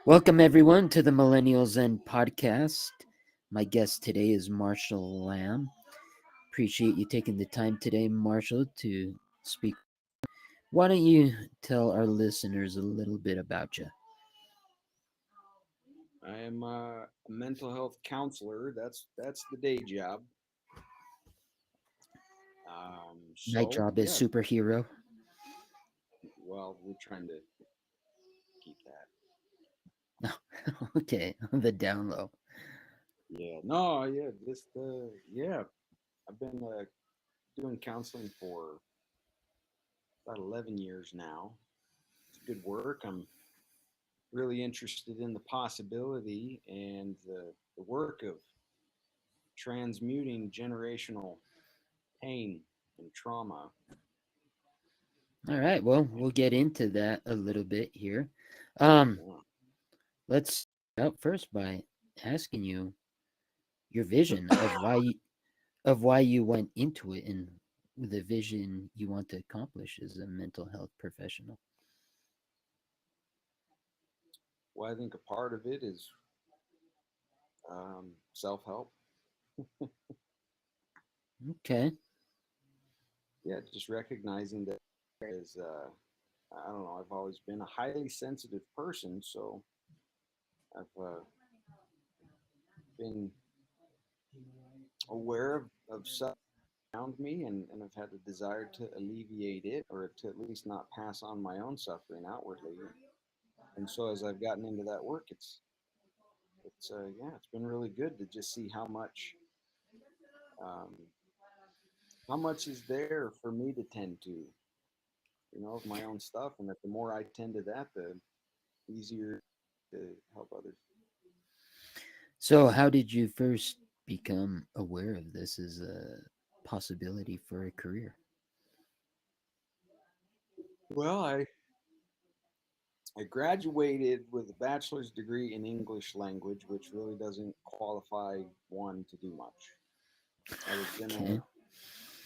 Welcome, everyone, to the Millennial Zen podcast. My guest today is Marshall Lamb. Appreciate you taking the time today, Marshall, to speak. Why don't you tell our listeners a little bit about you? I am a mental health counselor. That's the day job. My job is Yeah. superhero. Well, we're trying to keep that. Okay, on the down low. Yeah. No. Yeah. Just yeah. I've been doing counseling for about 11 years now. It's good work. I'm really interested in the possibility and the work of transmuting generational pain and trauma. All right, well, And, we'll get into that a little bit here. Um, uh, let's start out first by asking you your vision of why you went into it and the vision you want to accomplish as a mental health professional. well, I think a part of it is self help. Okay. Yeah, just recognizing that is I don't know. I've always been a highly sensitive person, so I've been aware of stuff around me, and I've had a desire to alleviate it or to at least not pass on my own suffering outwardly. And so as I've gotten into that work, it's yeah, it's been really good to just see um, how much is there for me to tend to, of my own stuff, and that the more I tend to that, the easier to help others. So, how did you first become aware of this as a possibility for a career? Well, I graduated with a bachelor's degree in English language, which really doesn't qualify one to do much. I was gonna Okay.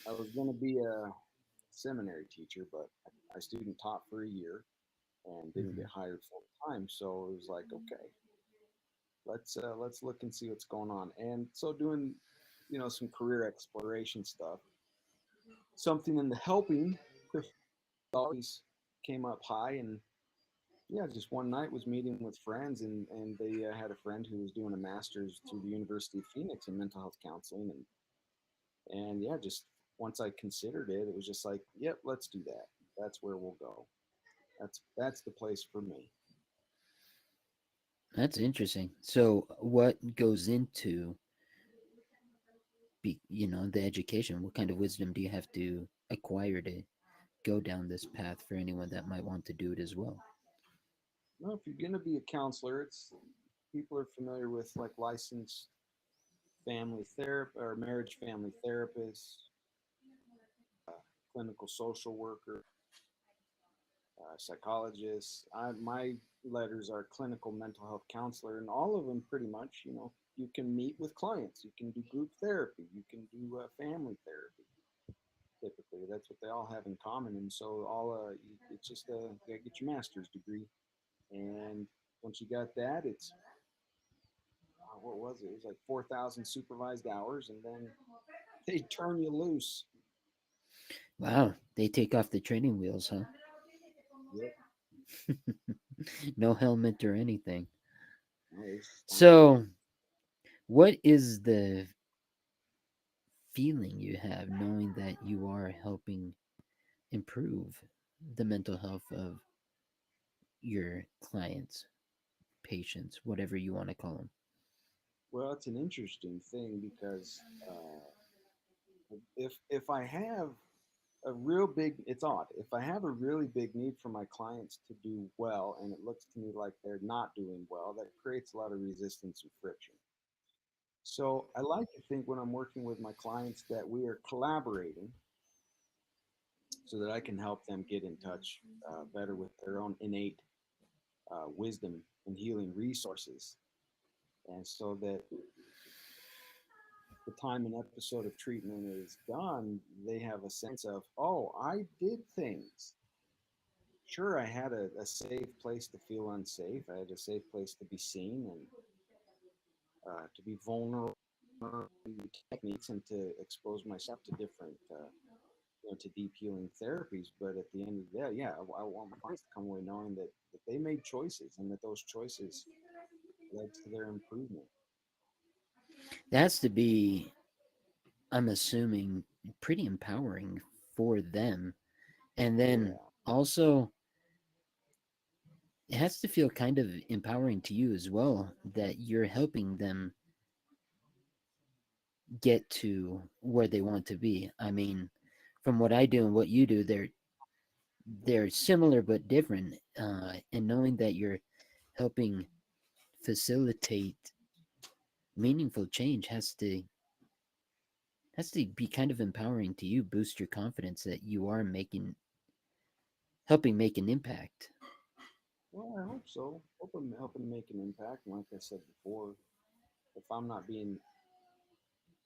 I was gonna be a seminary teacher, but I student taught for a year and didn't Hmm. get hired full time. So it was like, okay, let's look and see what's going on. And so doing, some career exploration stuff, something in the helping always came up high. And yeah, just one night was meeting with friends, and they had a friend who was doing a master's through the University of Phoenix in mental health counseling, and yeah, just once I considered it, it was just like, yep, let's do that. That's where we'll go. That's the place for me. That's interesting. So, what goes into the education? What kind of wisdom do you have to acquire to go down this path for anyone that might want to do it as well? Well, if you're gonna be a counselor, it's people are familiar with like licensed family therapist or marriage family therapist, clinical social worker, psychologist. My letters are clinical mental health counselor, and all of them pretty much, you can meet with clients, you can do group therapy, you can do family therapy. Typically, that's what they all have in common, and so it's just you gotta get your master's degree, and once you got that, it's what was it? It was like 4,000 supervised hours, and then they turn you loose. Wow, they take off the training wheels, huh? Yep. No helmet or anything. No, they stomp you So, down. what is the feeling you have knowing that you are helping improve the mental health of your clients, patients, whatever you want to call them? Well, it's an interesting thing because if I have a real big, it's odd. If I have a really big need for my clients to do well, and it looks to me like they're not doing well, that creates a lot of resistance and friction. So I like to think when I'm working with my clients that we are collaborating so that I can help them get in touch better with their own innate wisdom and healing resources. And so that the time an episode of treatment is done, they have a sense of, oh, I did things sure, I had a safe place to feel unsafe. I had a safe place to be seen and to be vulnerable techniques and to expose myself to different, to deep healing therapies. But at the end of the day, yeah, I want my clients to come away knowing that they made choices and that those choices led to their improvement. It has to be, I'm assuming, pretty empowering for them. And then Yeah. also, it has to feel kind of empowering to you as well that you're helping them get to where they want to be. I mean, from what I do and what you do, they're similar but different. And knowing that you're helping facilitate meaningful change has to be kind of empowering to you, boost your confidence that you are helping make an impact. Well, I hope so. Hope I'm helping make an impact. And like I said before, if I'm not being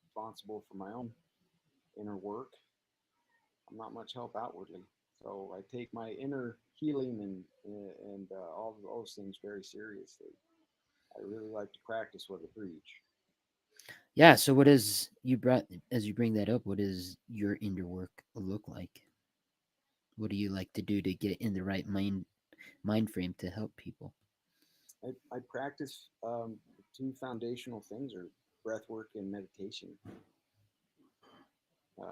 responsible for my own inner work, I'm not much help outwardly. So I take my inner healing and all of those things very seriously. I really like to practice what I preach. Yeah. So, what is you brought as you bring that up? What does your inner work look like? What do you like to do to get in the right mind frame to help people? I practice two foundational things are breath work and meditation. Those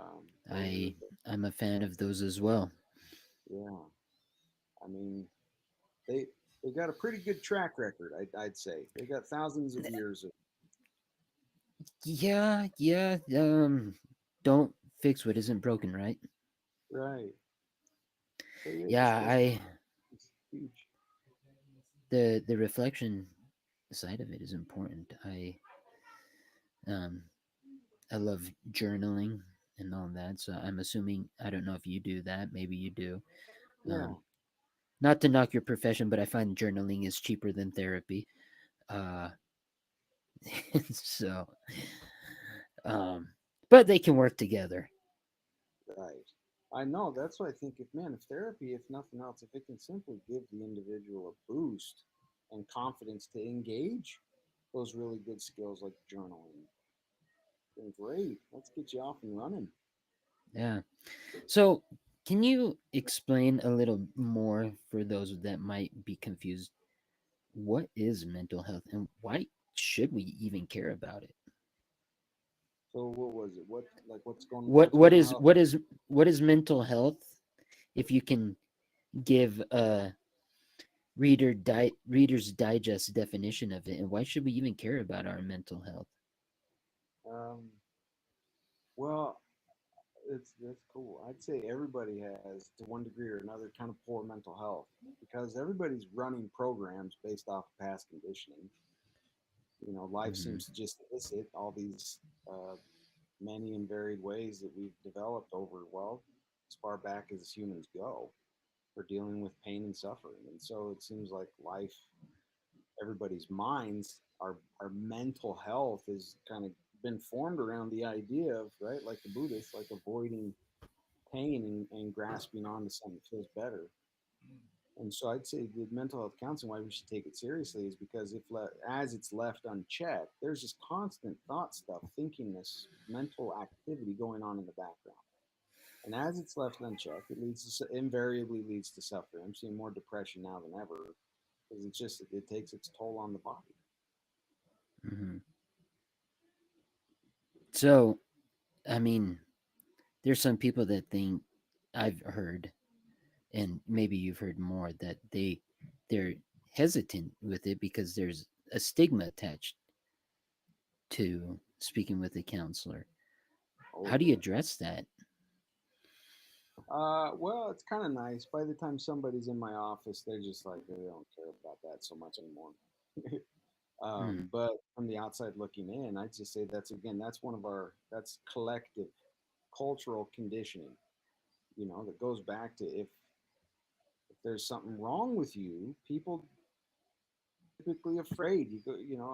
are I I'm a fan of those as well. yeah. I mean, they they got a pretty good track record. I'd say they got thousands of years of Yeah, yeah. Don't fix what isn't broken, right? right. So yeah, Yeah, I it's huge. the reflection side of it is important. Um I love journaling and all that. So I'm assuming I don't know if you do that. Maybe you do. Yeah. Um, not to knock your profession, but I find journaling is cheaper than therapy. Uh, so, um, but they can work together. Right. I know. That's why I think if man, if therapy, if nothing else, if it can simply give the individual a boost and confidence to engage those really good skills like journaling, then great. Let's get you off and running. Yeah. So, can you explain a little more for those that might be confused? What is mental health and why should we even care about it? So what was it? What like what's going? What What's what mental is health? what is what is mental health? If you can give a reader's digest definition of it, and why should we even care about our mental health? Um, well, it's that's cool. I'd say everybody has, to one degree or another, kind of poor mental health because everybody's running programs based off of past conditioning. Life Hmm. seems to just elicit all these many and varied ways that we've developed over, well, as far back as humans go for dealing with pain and suffering. And so it seems like life, everybody's minds, our mental health is kind of been formed around the idea of, right, like the Buddhists, like avoiding pain and grasping onto something that feels better. And so I'd say the mental health counseling, why we should take it seriously is because as it's left unchecked, there's just constant thought stuff, thinking this mental activity going on in the background. And as it's left unchecked, invariably leads to suffering. I'm seeing more depression now than ever because it takes its toll on the body. Hmm. So, I mean, there's some people that think I've heard, and maybe you've heard more that they're hesitant with it because there's a stigma attached to speaking with a counselor. Oh How do you yeah. address that? Well, it's kind of nice. By the time somebody's in my office, they're just like they don't care about that so much anymore. Hmm. But from the outside looking in, I just say that's one of that's collective cultural conditioning. That goes back to if there's something wrong with you, people typically afraid. I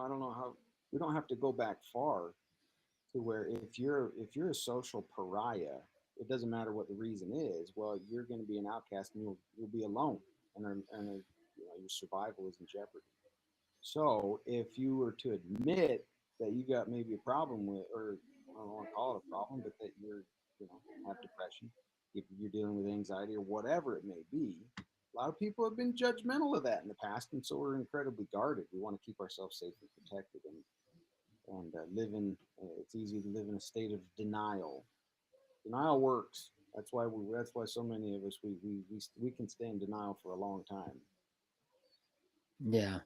don't know how we don't have to go back far to where if you're a social pariah, it doesn't matter what the reason is. Well, you're going to be an outcast, and you'll be alone, your survival is in jeopardy. So if you were to admit that you got maybe a problem with, or I don't want to call it a problem, but that have depression, if you're dealing with anxiety or whatever it may be, a lot of people have been judgmental of that in the past, and so we're incredibly guarded. We want to keep ourselves safe and protected, and live in. It's easy to live in a state of denial. Denial works. That's why so many of us we can stay in denial for a long time. Yeah.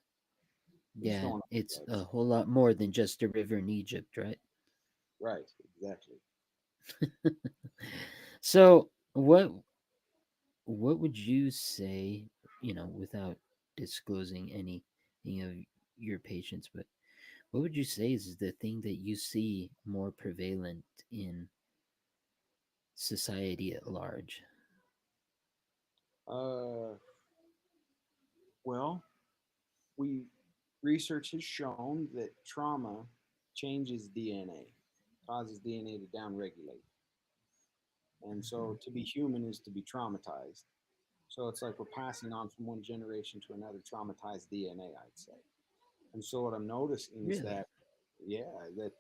We just don't Yeah. want to It's judge. a whole lot more than just a river in Egypt, right? Right, exactly. So, what would you say, without disclosing any of your patients, but what would you say is the thing that you see more prevalent in society at large? Uh, well, we research has shown that trauma changes DNA, causes DNA to downregulate, and so to be human is to be traumatized. So it's like we're passing on from one generation to another traumatized DNA, I'd say. And so what I'm noticing is Really? that, yeah, that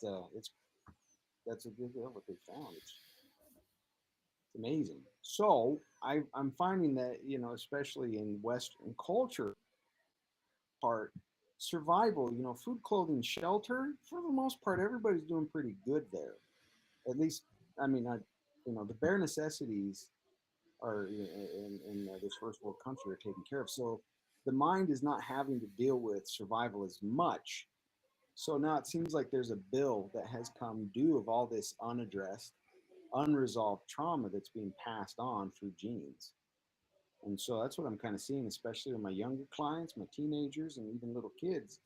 that's what they found. It's amazing. So I'm finding that especially in Western culture, part survival, food, clothing, shelter. For the most part, everybody's doing pretty good there. At least, I mean, the bare necessities are in this first world country are taken care of. So the mind is not having to deal with survival as much. So now it seems like there's a bill that has come due of all this unaddressed, unresolved trauma that's being passed on through genes. And so that's what I'm kind of seeing, especially with my younger clients, my teenagers, and even little kids,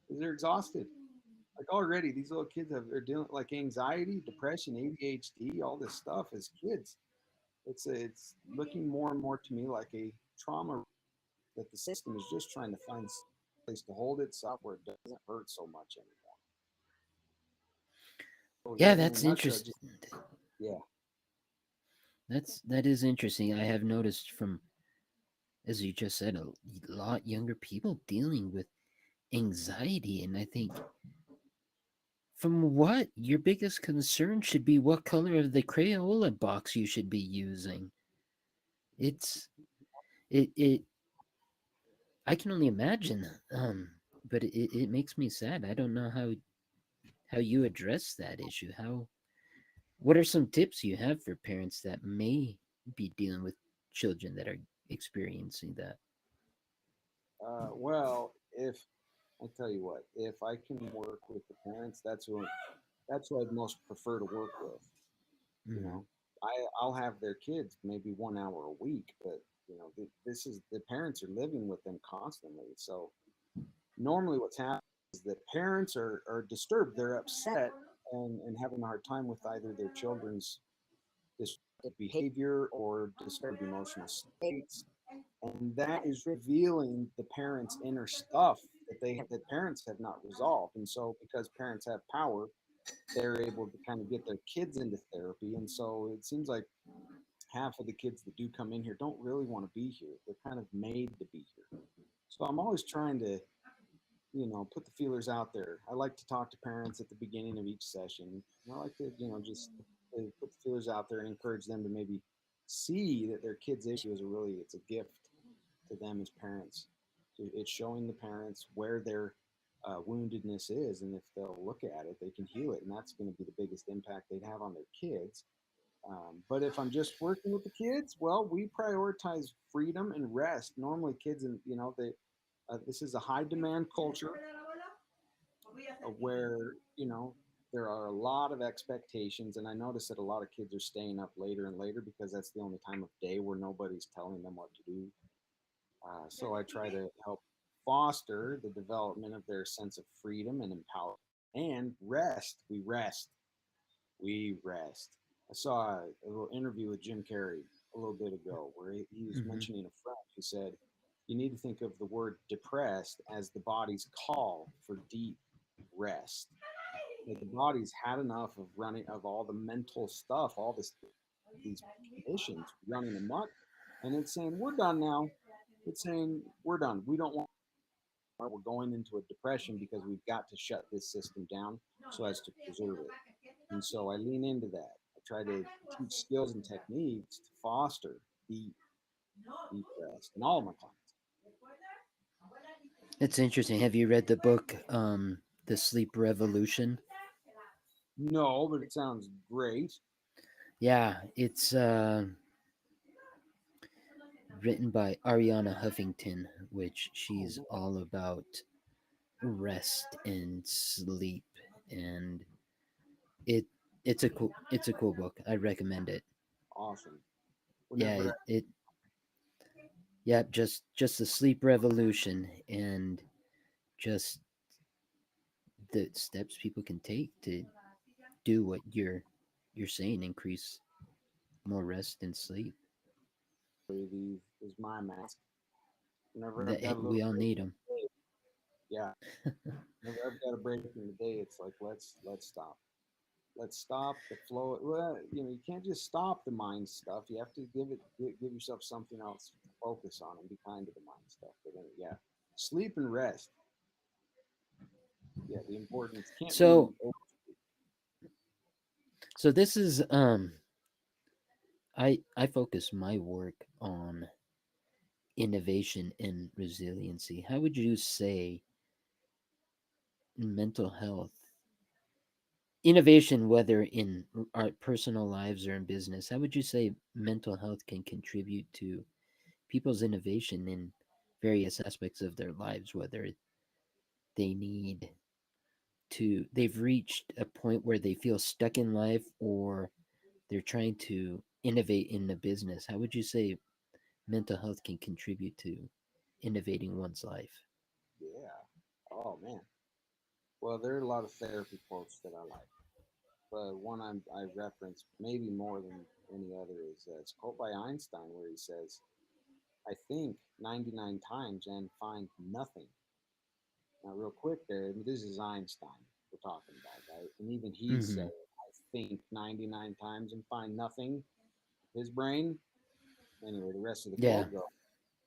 is they're exhausted. Like already, these little kids are dealing like anxiety, depression, ADHD, all this stuff as kids. It's looking more and more to me like a trauma that the system is just trying to find a place to hold itself where it doesn't hurt so much anymore. So Yeah, yeah, in a that's nutshell, interesting. just yeah. That is interesting. I have noticed from, as you just said, a lot younger people dealing with anxiety, and I think from what your biggest concern should be what color of the Crayola box you should be using. It's it I can only imagine, but it makes me sad. I don't know how you address that issue. What are some tips you have for parents that may be dealing with children that are experiencing that? Well, if I tell you what, if I can work with the parents, that's who I'd most prefer to work with. You Hmm. know, I'll have their kids maybe 1 hour a week, but this is the parents are living with them constantly. So normally what's happening is that parents are disturbed, they're upset and having a hard time with either their children's disruptive behavior or disturbed emotional states, and that is revealing the parents' inner stuff that parents have not resolved. And so, because parents have power, they're able to kind of get their kids into therapy. And so, it seems like half of the kids that do come in here don't really want to be here. They're kind of made to be here. So, I'm always trying to put the feelers out there. I like to talk to parents at the beginning of each session. And I like to, just put the feelers out there and encourage them to maybe see that their kid's issue is it's a gift to them as parents. It's showing the parents where their woundedness is, and if they'll look at it, they can heal it, and that's going to be the biggest impact they'd have on their kids. But if I'm just working with the kids, well, we prioritize freedom and rest. Normally, kids, and they this is a high demand culture where there are a lot of expectations, and I notice that a lot of kids are staying up later and later because that's the only time of day where nobody's telling them what to do. So I try to help foster the development of their sense of freedom and empowerment and rest. We rest. I saw a little interview with Jim Carrey a little bit ago where he was Hmm. mentioning a friend who said, you need to think of the word depressed as the body's call for deep rest. That the body's had enough of running of all the mental stuff, all this. these conditions running amok, and it's saying we're done now. It's saying we're done. We don't want. We're going into a depression because we've got to shut this system down so as to preserve it. And so I lean into that. I try to teach skills and techniques to foster deep, deep rest in all of my clients. It's interesting. Have you read the book, The Sleep Revolution? No, but it sounds great. Yeah, it's written by Ariana Huffington, which Oh, she's no, all about rest and sleep, and it it's a cool book. I recommend it. awesome. Yeah, Whenever it yeah, just the sleep revolution and just the steps people can take to do what you're saying, increase more rest and sleep. I these is my mask. Whenever I've That got a little we all break need in them. the day, yeah. Whenever I've got a break in the day, it's like let's stop. Let's stop the flow. Well, you can't just stop the mind stuff. You have to give yourself something else to focus on and be kind to the mind stuff. But then, yeah, sleep and rest. Yeah, the importance can't So be over. so this is I focus my work on innovation and resiliency. How would you say mental health innovation, whether in our personal lives or in business, how would you say mental health can contribute to people's innovation in various aspects of their lives, whether they need they've reached a point where they feel stuck in life or they're trying to innovate in the business? How would you say mental health can contribute to innovating one's life? Yeah. Oh man. Well, there are a lot of therapy quotes that I like, but one I reference maybe more than any other is it's a quote by Einstein where he says, "I think 99 times and find nothing." Now, real quick there, this is Einstein we're talking about, right? And even he said, Hmm. "I think 99 times and find nothing." His brain. Anyway, the rest of the Yeah. quote goes.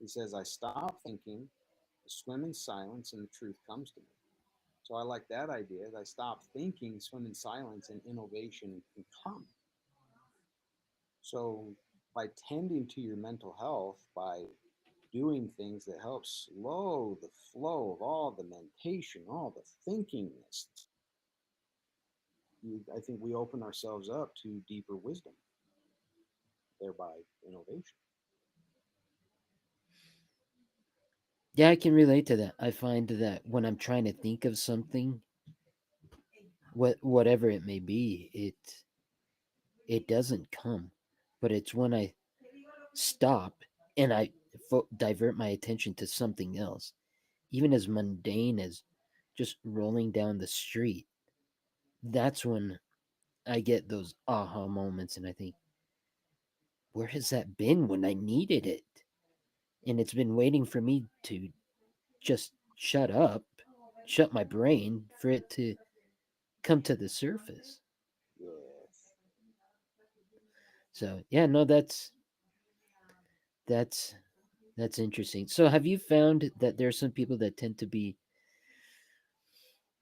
He says, "I stop thinking, I swim in silence, and the truth comes to me." So I like that idea. I stop thinking, swim in silence, and innovation can come. So by tending to your mental health, by doing things that help slow the flow of all the mentation, all the thinkingness, I think we open ourselves up to deeper wisdom, thereby innovation. Yeah, I can relate to that. I find that when I'm trying to think of something, whatever it may be, it doesn't come. But it's when I stop and I divert my attention to something else, even as mundane as just rolling down the street. That's when I get those aha moments and I think, where has that been when I needed it? And it's been waiting for me to just shut up, shut my brain for it to come to the surface. Yes. So yeah, no, that's that's interesting. So have you found that there are some people that tend to be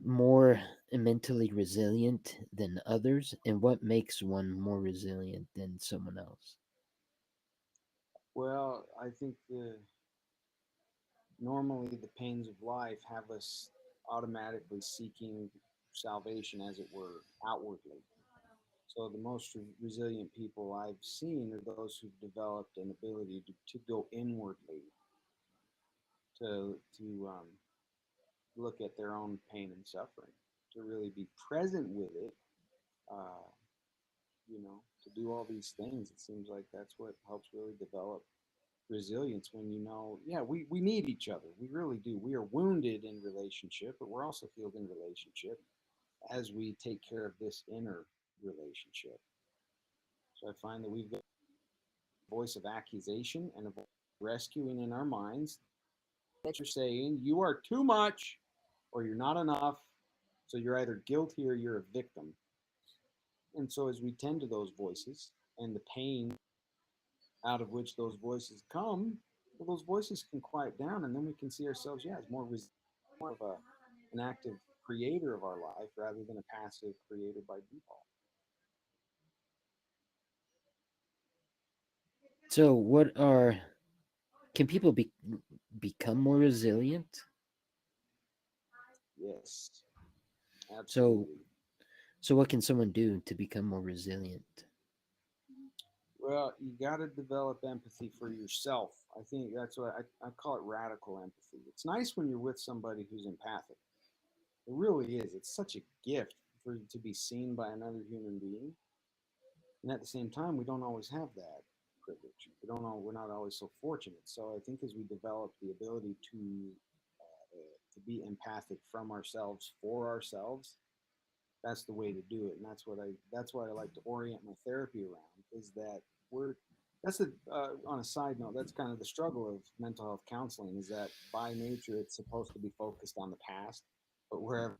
more mentally resilient than others, and what makes one more resilient than someone else? Well, I think normally the pains of life have us automatically seeking salvation, as it were, outwardly. So the most resilient people I've seen are those who've developed an ability to go inwardly, to look at their own pain and suffering, to really be present with it. Uh, to do all these things. It seems like that's what helps really develop resilience when yeah, we need each other. We really do. We are wounded in relationship, but we're also healed in relationship as we take care of this inner relationship. So I find that we've got a voice of accusation and a voice of rescuing in our minds that you're saying you are too much or you're not enough. So you're either guilty or you're a victim. And so as we tend to those voices, and the pain out of which those voices come, well, those voices can quiet down, and then we can see ourselves, yeah, as more of an active creator of our life rather than a passive creator by default. So, can people become more resilient? Yes, So, absolutely. what can someone do to become more resilient? Well, you got to develop empathy for yourself. I think that's what I call it radical empathy. It's nice when you're with somebody who's empathic. It really is. It's such a gift for you to be seen by another human being. And at the same time, we don't always have that privilege. We're not always so fortunate. So I think as we develop the ability to be empathic from ourselves for ourselves, that's the way to do it. And that's what I like to orient my therapy around is that we're that's a on a side note, that's kind of the struggle of mental health counseling is that by nature it's supposed to be focused on the past, but wherever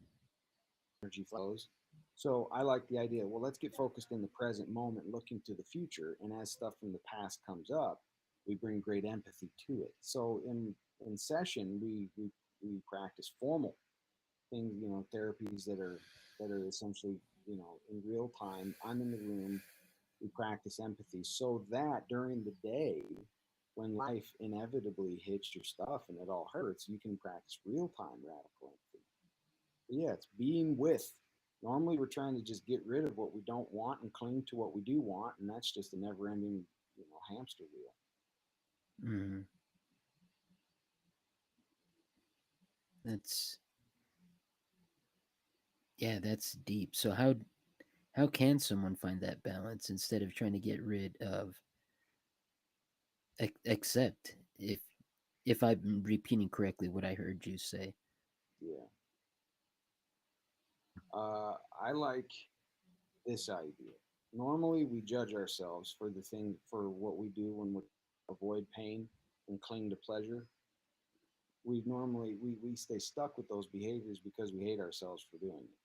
energy flows. So I like the idea, well, let's get focused in the present moment, looking to the future. And as stuff from the past comes up, we bring great empathy to it. So in session, we practice formal things, therapies that are essentially, in real time. I'm in the room. We practice empathy so that during the day, when life inevitably hits your stuff and it all hurts, you can practice real time radical empathy. Yeah, it's being with. Normally, we're trying to just get rid of what we don't want and cling to what we do want, and that's just a never-ending, hamster wheel. Mm, that's yeah, that's deep. So, how can someone find that balance instead of trying to get rid of accept if I'm repeating correctly what I heard you say? Yeah, I like this idea. Normally, we judge ourselves for what we do when we avoid pain and cling to pleasure. We stay stuck with those behaviors because we hate ourselves for doing it.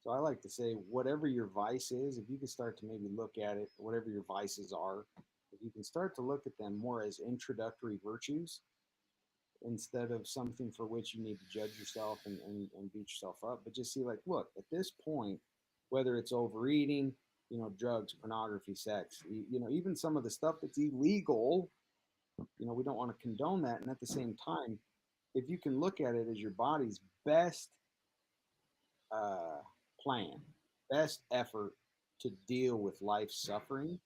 So I like to say, whatever your vice is, if you can start to maybe look at it, whatever your vices are, if you can start to look at them more as introductory virtues instead of something for which you need to judge yourself and beat yourself up, but just see like, look, at this point, whether it's overeating, drugs, pornography, sex, even some of the stuff that's illegal, we don't want to condone that. And at the same time, if you can look at it as your body's best uh, plan, best effort to deal with life's suffering,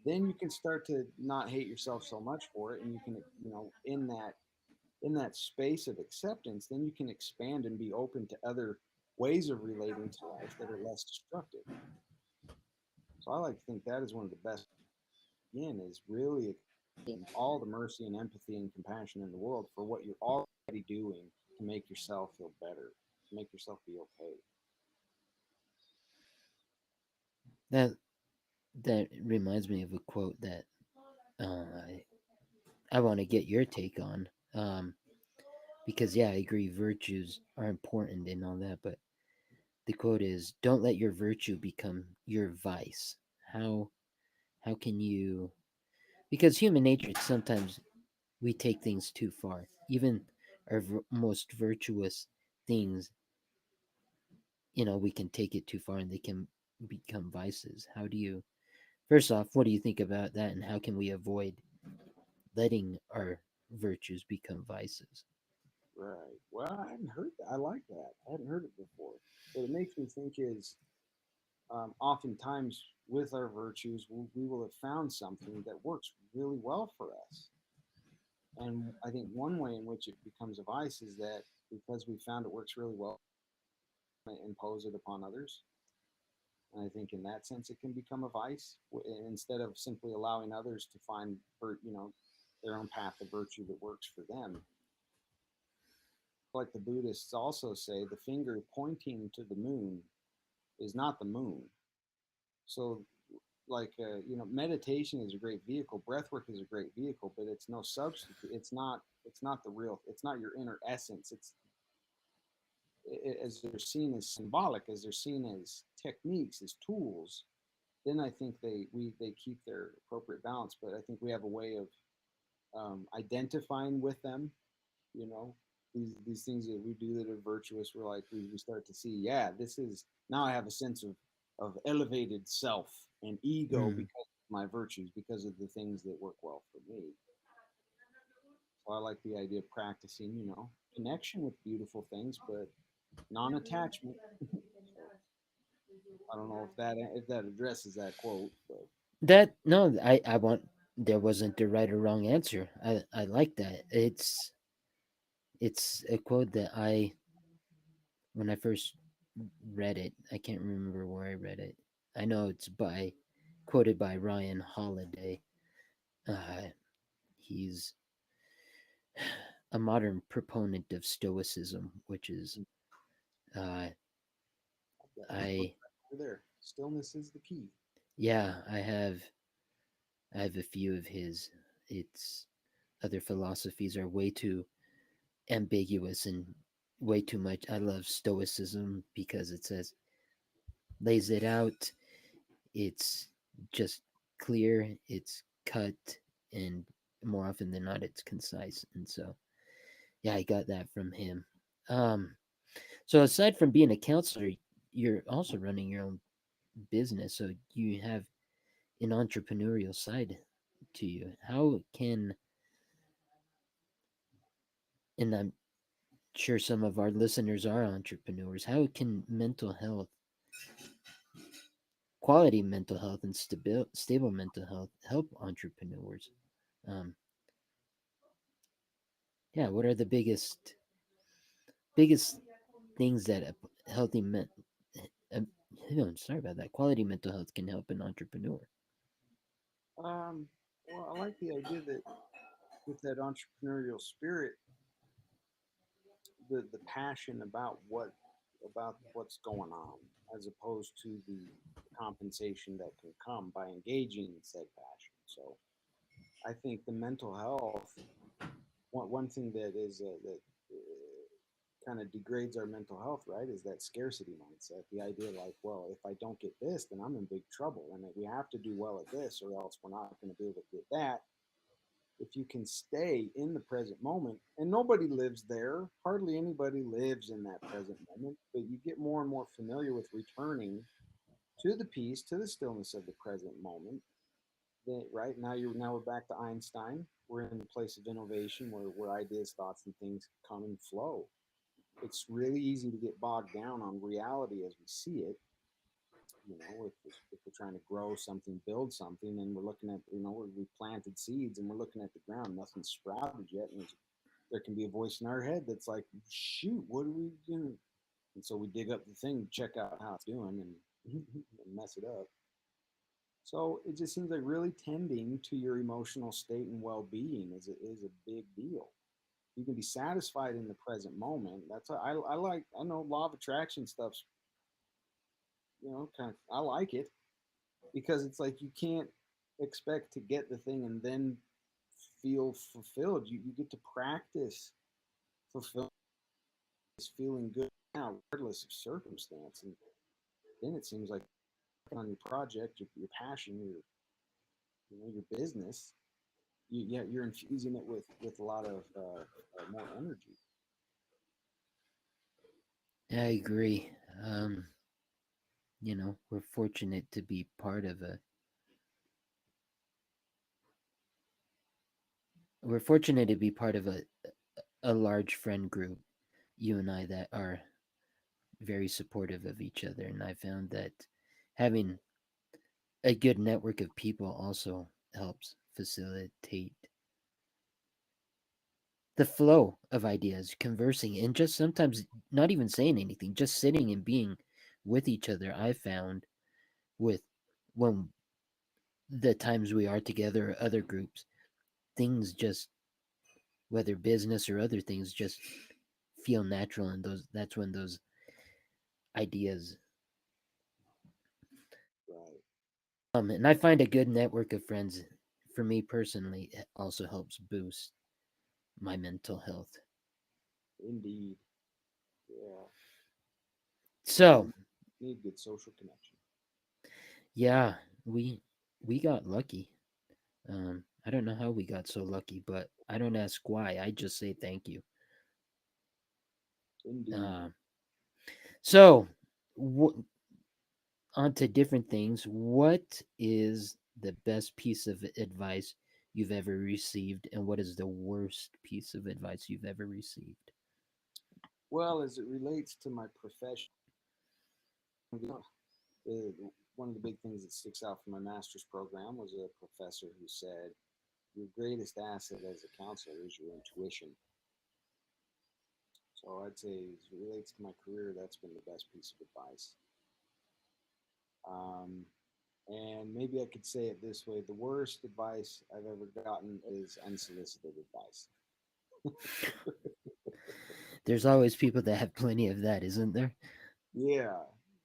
then you can start to not hate yourself so much for it, and you can, in that space of acceptance, then you can expand and be open to other ways of relating to life that are less destructive. So I like to think that is one of the best. Again, is really all the mercy and empathy and compassion in the world for what you're already doing to make yourself feel better, to make yourself be okay. That that reminds me of a quote that I want to get your take on. Because yeah, I agree, virtues are important and all that, but the quote is, "Don't let your virtue become your vice." How can you? Because human nature, sometimes we take things too far. Even our most virtuous things, we can take it too far, and they can become vices. How do you? First off, what do you think about that, and how can we avoid letting our virtues become vices? Right. Well, I hadn't heard that. I like that. I hadn't heard it before. What it makes me think is oftentimes with our virtues, we will have found something that works really well for us. And I think one way in which it becomes a vice is that because we found it works really well, we impose it upon others. And I think in that sense, it can become a vice instead of simply allowing others to find, their own path of virtue that works for them. Like the Buddhists also say, the finger pointing to the moon is not the moon. So, like, meditation is a great vehicle. Breath work is a great vehicle, but it's no substitute. It's not the real. It's not your inner essence. As they're seen as symbolic, as they're seen as techniques, as tools. then I think they keep their appropriate balance. But I think we have a way of identifying with them. You know, these things that we do that are virtuous. We're like we start to see, yeah, this is now I have a sense of elevated self and ego Mm. because of my virtues, because of the things that work well for me. So I like the idea of practicing, connection with beautiful things, but non-attachment. So I don't know if that addresses that quote, but That no, I want there wasn't a right or wrong answer. I like that. It's a quote that I when I first read it, I can't remember where I read it. I know it's by quoted by Ryan Holiday. Uh, he's a modern proponent of Stoicism, which is uh, I've got his book I right over there. Stillness is the key. yeah I have a few of his. It's other philosophies are way too ambiguous and way too much. I love Stoicism because it says lays it out. It's just clear. It's cut, and more often than not, it's concise. And so, yeah, I got that from him. Um, so aside from being a counselor, you're also running your own business. So you have an entrepreneurial side to you. How can and I'm sure some of our listeners are entrepreneurs. How can mental health, quality mental health, and stable mental health help entrepreneurs? Um, yeah, what are the biggest things that a healthy um, sorry about that, quality mental health can help an entrepreneur? Um, well, I like the idea that with that entrepreneurial spirit, the passion about what's going on, as opposed to the compensation that can come by engaging in said passion. So I think the mental health, one thing that is that kind of degrades our mental health, right, is that scarcity mindset. The idea like, well, if I don't get this, then I'm in big trouble, and that we have to do well at this, or else we're not going to be able to get that. If you can stay in the present moment, and nobody lives there, hardly anybody lives in that present moment, but you get more and more familiar with returning to the peace, to the stillness of the present moment. Then, right now we're back to Einstein. We're in the place of innovation where ideas, thoughts, and things come and flow. It's really easy to get bogged down on reality as we see it. If we're trying to grow something, build something, and we're looking at, we planted seeds and we're looking at the ground, nothing's sprouted yet, and there can be a voice in our head that's like, shoot, what do we do? And so we dig up the thing, check out how it's doing, and mess it up. So it just seems like really tending to your emotional state and well-being is a big deal. You can be satisfied in the present moment. I like. I know law of attraction stuff's, kind of, I like it because it's like you can't expect to get the thing and then feel fulfilled. You get to practice fulfillment, feeling good now, regardless of circumstance. And then it seems like on your project, your passion, your business, you're infusing it with a lot of more energy. I agree. Um, we're fortunate to be part of a large friend group, you and I, that are very supportive of each other. And I found that having a good network of people also helps facilitate the flow of ideas, conversing, and just sometimes not even saying anything, just sitting and being with each other. I found with when the times we are together, or other groups, things just, whether business or other things, just feel natural, and that's when those ideas Right. and I find a good network of friends, for me personally, it also helps boost my mental health. Indeed. Yeah. Yeah. So Need good social connection. yeah, we we got lucky. I don't know how we got so lucky, but I don't ask why. I just say thank you. Indeed. Uh, so, w- on to different things. What is the best piece of advice you've ever received, and what is the worst piece of advice you've ever received? Well, as it relates to my profession, one of the big things that sticks out from my master's program was a professor who said, "Your greatest asset as a counselor is your intuition." So I'd say, as it relates to my career, that's been the best piece of advice. Um, and maybe I could say it this way: the worst advice I've ever gotten is unsolicited advice. There's always people that have plenty of that, isn't there? Yeah.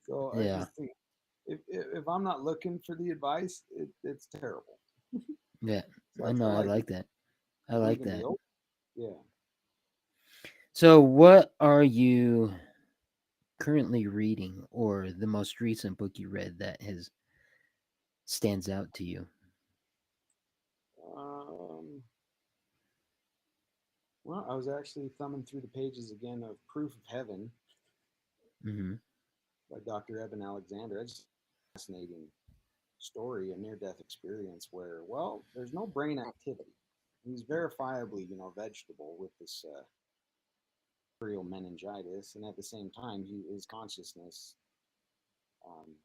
So I Yeah, just think if I'm not looking for the advice, it's terrible. yeah. So I know. I I like like that. I I believe like in the that. open. Yeah. So, what are you currently reading, or the most recent book you read that has stands out to you? Um, well, I was actually thumbing through the pages again of Proof of Heaven Hmm. by Dr. Eben Alexander. It's just a fascinating story, a near death experience where, well, there's no brain activity. He's verifiably, vegetable with this bacterial meningitis, and at the same time, his consciousness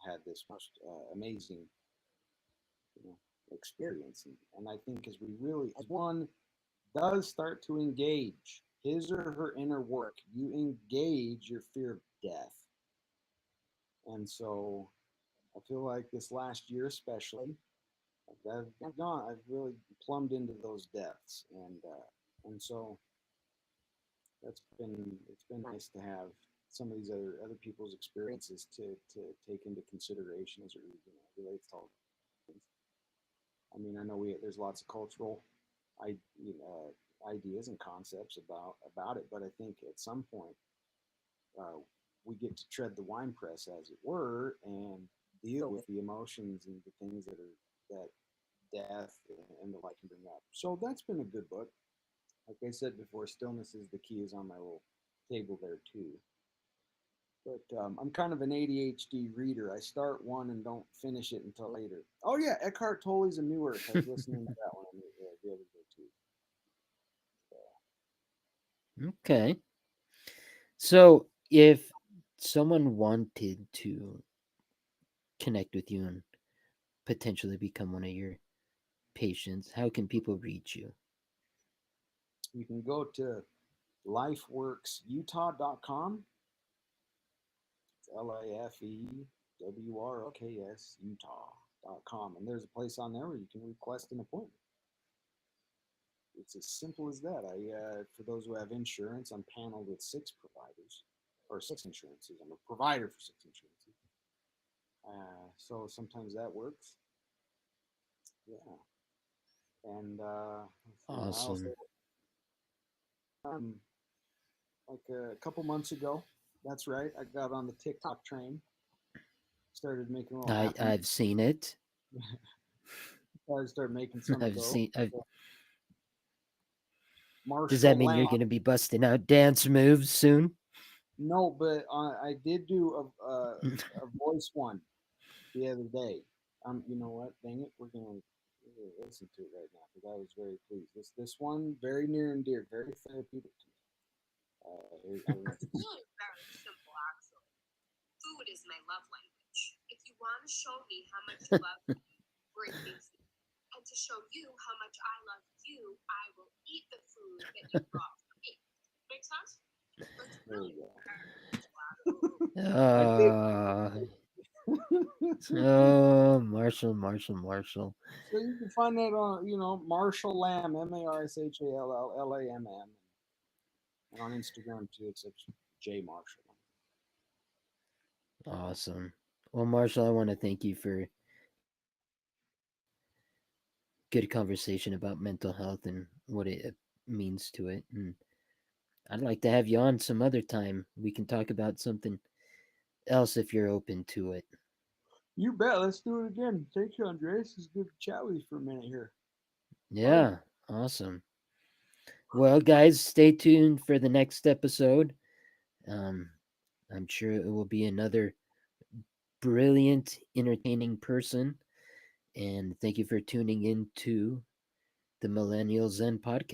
had this most amazing, you know, experience. And I think as we really, as one does start to engage his or her inner work, you engage your fear of death. And so I feel like this last year, especially, I've really plumbed into those depths, and so it's been nice to have some of these other people's experiences to take into consideration as it relates to all things. I mean, I know there's lots of cultural I, ideas and concepts about it, but I think at some point uh, we get to tread the wine press, as it were, and deal with the emotions and the things that death and the like can bring up. So that's been a good book. Like I said before, Stillness is the Key is on my little table there too. But I'm kind of an ADHD reader. I start one and don't finish it until later. Oh yeah, Eckhart Tolle's A New Earth. I was listening to that one the other day too. So, Okay. So, if someone wanted to connect with you and potentially become one of your patients, how can people reach you? you can go to lifeworksutah.com. It's LAFEWROKS Utah.com. And there's a place on there where you can request an appointment. It's as simple as that. For those who have insurance, I'm paneled with six providers or six insurances. I'm a provider for six insurances. So sometimes that works. Yeah. And let's see. I also, Awesome. um, like a couple months ago, that's right, I got on the TikTok train, started making a little affirmation. I've seen it. I started making some of I've those. seen. I've. Does that Marshall mean Lamb. you're gonna be busting out dance moves soon? No, but I did do a voice one the other day. You know what? Dang it, we're gonna listen to it right now because I was very pleased. This one very near and dear, very therapeutic to me. It's really very simple, actually. Food is my love language. If you want to show me how much you love me, bring me food. And to show you how much I love you, I will eat the food that you brought for me. Make sense? That's really very simple. I did. uh, oh, Marshall, Marshall, Marshall. So you can find that on, Marshall Lamb, Marshall and on Instagram too. It's J Marshall. Awesome. Well, Marshall, I want to thank you for good conversation about mental health and what it means to it. And I'd like to have you on some other time. We can talk about something else if you're open to it. You bet. Let's do it again. Thank you, Andres. It's good to chat with you for a minute here. Bye. Yeah, awesome. Well, guys, stay tuned for the next episode. Um, I'm sure it will be another brilliant, entertaining person. And thank you for tuning in to the Millennial Zen podcast.